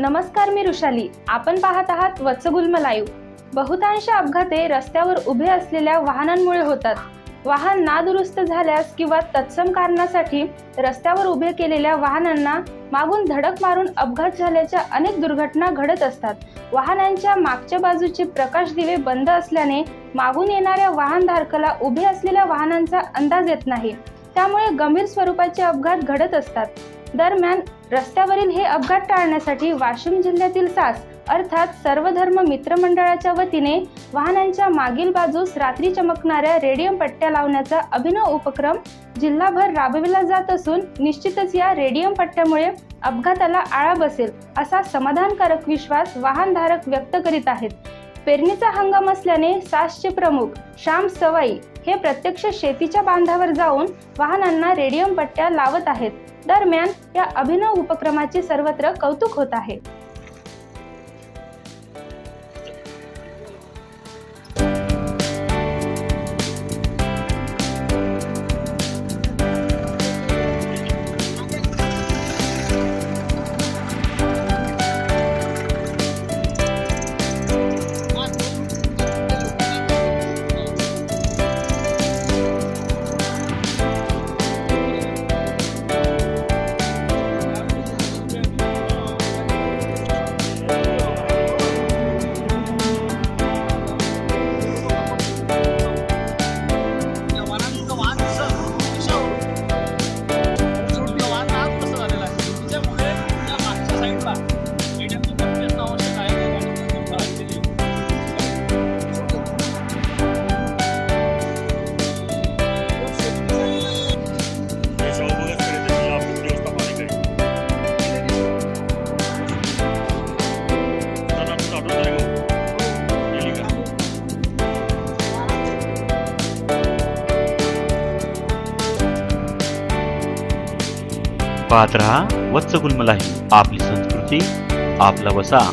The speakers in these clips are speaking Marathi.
नमस्कार, मी रुशाली। आपण पाहत आहात वत्सगुल्म लाईव्ह। बहुतांश अपघाते रस्त्यावर उभे असलेल्या वाहनांमुळे होतात। वाहन नादुरुस्त झाल्यास किंवा तत्सम कारणासाठी रस्त्यावर उभे केलेल्या वाहनांना मागून धडक मारून अपघात झाल्याच्या अनेक दुर्घटना घडत असतात। वाहनांच्या मागच्या बाजूचे प्रकाश दिवे बंद असल्याने मागून येणाऱ्या वाहनधारकाला उभे असलेल्या वाहनांचा अंदाज येत नाही, त्यामुळे गंभीर स्वरूपाचे अपघात घडत असतात। दरम्यान रस्त्यावरील हे अपघात टाळण्यासाठी वाशिम जिल्ह्यातील सास अर्थात सर्वधर्म मित्र मंडळाच्या वतीने वाहनांच्या मागील बाजूस रात्री चमकणाऱ्या रेडियम पट्ट्या लावण्याचा अभिनव उपक्रम जिल्हाभर राबविला जात असून निश्चितच या रेडियम पट्ट्यामुळे अपघाताला आळा बसेल असा समाधानकारक विश्वास वाहनधारक व्यक्त करीत आहेत। पेरणीचा हंगाम असल्याने सासचे प्रमुख श्याम सवाई हे प्रत्यक्ष शेतीच्या बांधावर जाऊन वाहनांना रेडियम पट्ट्या लावत आहेत। दरम्यान या अभिनव उपक्रमाचे सर्वत्र कौतुक होत आहे। पाहत रहा वत्सगुल्म लाईव्ह, आपली संस्कृती आपला वसा।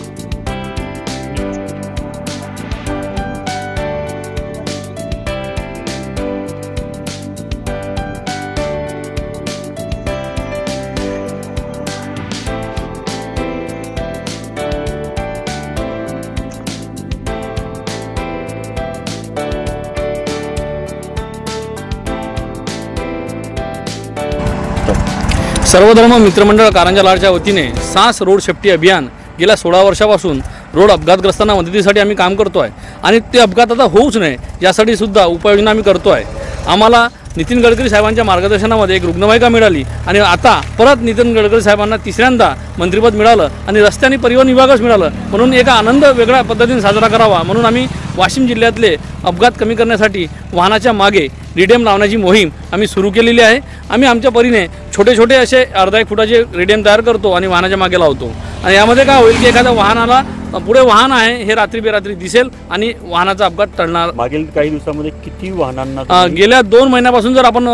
सर्वधर्म मित्रमंडळ कारंजा लाडच्या वतीने सास रोड सेफ्टी अभियान गेल्या 16 वर्षापासून रोड अपघातग्रस्तांना मदतीसाठी आम्ही काम करतो आहे आणि ते अपघात आता होऊच नये यासाठी सुद्धा उपाययोजना आम्ही करतो आहे। आम्हाला नितीन गडकरी साहेबांच्या मार्गदर्शनामध्ये एक रुग्णवाहिका मिळाली आणि आता परत नितीन गडकरी साहेबांना तिसऱ्यांदा मंत्रिपद मिळालं आणि रस्ते आणि परिवहन विभागच मिळालं, म्हणून एक आनंद वेगळ्या पद्धतीने साजरा करावा म्हणून आम्ही वाशिम जिल्ह्यातले अपघात कमी करण्यासाठी वाहनाच्या मागे रेडियम लावण्याची मोहीम आम्ही सुरू केलेली आहे। आम्ही आमच्या परीने छोटे छोटे असे अर्धा 1 फुटाचे रेडियम तयार करतो आणि वाहनाच्या मागे लावतो आणि यामध्ये काय होईल की एखाद्या वाहनाला पुढे वाहन आहे हे रात्री बेरात्री दिसेल आणि वाहनाचा अपघात टळणार। मागील काही दिवसांमध्ये किती वाहनांना गेल्या 2 महिन्यापासून जर आपण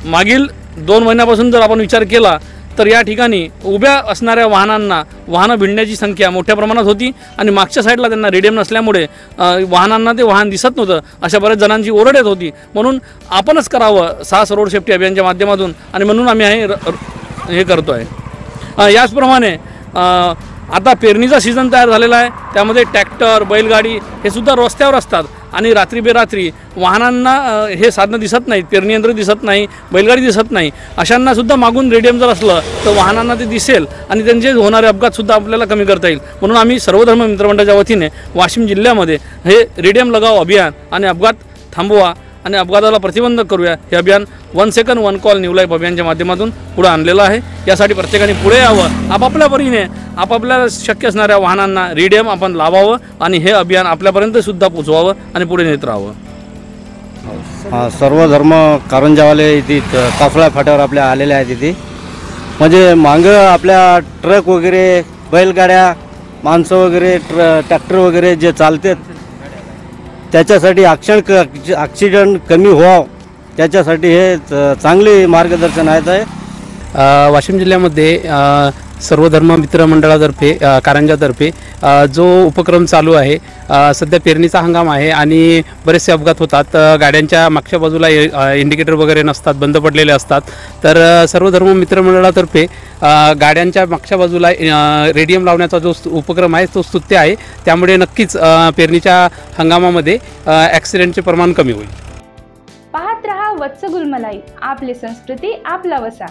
मागील 2 महिन्यापासून जर आपण विचार केला तर या ठिकाणी उभ्या असणाऱ्या वाहनांना वाहनं भिडण्याची संख्या मोठ्या प्रमाणात होती आणि मागच्या साईडला त्यांना रेडियम नसल्यामुळे वाहनांना ते वाहन दिसत नव्हतं, अशा बऱ्याच जणांची ओरड येत होती। म्हणून आपणच करावं सास रोड सेफ्टी अभियानच्या माध्यमातून आणि म्हणून आम्ही हे करतो आहे। याचप्रमाणे आता पेरणीचा सीझन तयार झालेला आहे, त्यामध्ये ट्रॅक्टर बैलगाडी हे सुद्धा रस्त्यावर असतात आणि रात्री बेरात्री वाहनांना हे साधनं दिसत नाहीत, पेरणी यंत्र दिसत नाही, बैलगाडी दिसत नाही, अशांना सुद्धा मागून रेडियम जर असलं तर वाहनांना ते दिसेल आणि त्यांचे होणारे अपघातसुद्धा आपल्याला कमी करता येईल। म्हणून आम्ही सर्वधर्म मित्रमंडळाच्या वतीने वाशिम जिल्ह्यामध्ये हे रेडियम लगाव अभियान आणि अपघात थांबवा आणि अपघाताला प्रतिबंध करूया हे अभियान 1 सेकंड 1 कॉल न्यू लाईफ अभियानच्या माध्यमातून पुढे आणलेलं आहे। यासाठी प्रत्येकाने पुढे यावं, आपापल्या परीने आपापल्याला शक्य असणाऱ्या वाहनांना रेडियम आपण लावावं आणि हे अभियान आपल्यापर्यंत सुद्धा पोचवावं आणि पुढे नेत राहावं। सर्वधर्म कारंजावाले इथे काफळा फाट्यावर आपल्या आलेले आहेत। इथे म्हणजे मागं आपल्या ट्रक वगैरे बैलगाड्या माणसं वगैरे ट्रॅक्टर वगैरे जे चालतात त्याच्यासाठी ॲक्सिडेंट कमी व्हावं त्याच्यासाठी हे चांगले मार्गदर्शन आहे। वाशिम जिल्ह्यामध्ये सर्व धर्म मित्र मंडळातर्फे कारंजातर्फे जो उपक्रम चालू आहे, सध्या पेरणीचा हंगाम आहे आणि बरेचसे अपघात होतात। गाड्यांच्या मागच्या बाजूला इंडिकेटर वगैरे नसतात, बंद पडलेले असतात। तर सर्व धर्म मित्र मंडळातर्फे गाड्यांच्या मागच्या बाजूला रेडियम लावण्याचा जो उपक्रम आहे तो स्तुत्य आहे। त्यामुळे नक्कीच पेरणीच्या हंगामामध्ये ॲक्सिडेंटचे प्रमाण कमी होईल। पाहत रहा वत्स गुलमलाई, आपली संस्कृती आपला वसा।